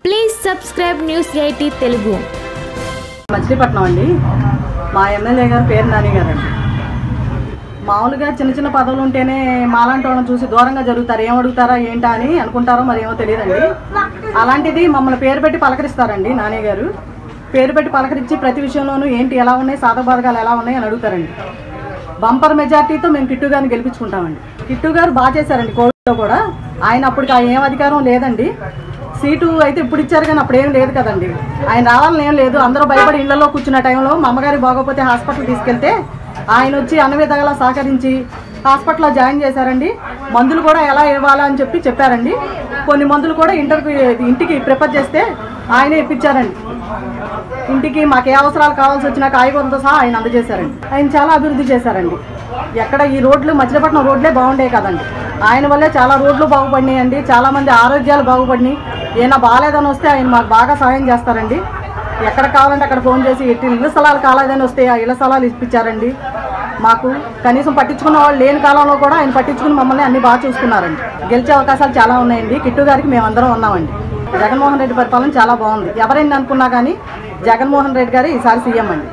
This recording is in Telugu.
Please subscribe news 80 Telugu. Machilipatnam అండి. మా ఎమ్మెల్యే గారు పేరు నాని గారండి. మామూలుగా చిన్న చిన్న పదవులు ఉంటేనే మాలాంటి వాళ్ళని చూసి దూరంగా జరుగుతారు. ఏమడుగుతారా ఏంటా అని అనుకుంటారో మరి ఏమో తెలియదండి. అలాంటిది మమ్మల్ని పేరు పెట్టి పలకరిస్తారండి. నాని గారు పేరు పెట్టి పలకరించి ప్రతి విషయంలోనూ ఏంటి ఎలా ఉన్నాయి, సాధబాధకాలు ఎలా ఉన్నాయి అని అడుగుతారండి. బంపర్ మెజార్టీతో మేము కిట్టు గారిని గెలిపించుకుంటామండి. కిట్టు గారు బాగా చేశారండి. కోవిడ్లో కూడా ఆయన అప్పటికి ఏం అధికారం లేదండి. సీటు అయితే ఇప్పుడు ఇచ్చారు కానీ అప్పుడు ఏం లేదు కదండి. ఆయన రావాలని ఏం లేదు. అందరూ భయపడి ఇళ్లలో కూర్చున్న టైంలో మా అమ్మగారి బాగోపోతే హాస్పిటల్ తీసుకెళ్తే ఆయన వచ్చి అన్ని విధాలా సహకరించి హాస్పిటల్లో జాయిన్ చేశారండి. మందులు కూడా ఎలా ఇవ్వాలని చెప్పారండి. కొన్ని మందులు కూడా ఇంటికి ప్రిపేర్ చేస్తే ఆయనే ఇప్పించారండి. ఇంటికి మాకు ఏ అవసరాలు కావాల్సి వచ్చినా కాయగూరలతో సహా ఆయన అందజేశారండి. ఆయన చాలా అభివృద్ధి చేశారండి. ఎక్కడ ఈ రోడ్లు మచిలీపట్నం రోడ్లే బాగుండే కదండి. ఆయన వల్లే చాలా రోడ్లు బాగుపడినాయండి. చాలామంది ఆరోగ్యాలు బాగుపడినాయి. ఏమైనా బాగాలేదని వస్తే ఆయన మాకు బాగా సహాయం చేస్తారండి. ఎక్కడ కావాలంటే అక్కడ ఫోన్ చేసి ఇళ్ళ స్థలాలు కాలేదని వస్తే ఆ ఇళ్ల స్థలాలు ఇప్పించారండి. మాకు కనీసం పట్టించుకున్న వాళ్ళు లేని కాలంలో కూడా ఆయన పట్టించుకుని మమ్మల్ని అన్ని బాగా చూసుకున్నారండి. గెలిచే అవకాశాలు చాలా ఉన్నాయండి. కిట్టు గారికి మేమందరం ఉన్నామండి. జగన్మోహన్ రెడ్డి పరిపాలన చాలా బాగుంది. ఎవరైనా అనుకున్నా కానీ జగన్మోహన్ రెడ్డి గారు ఈసారి సీఎం అండి.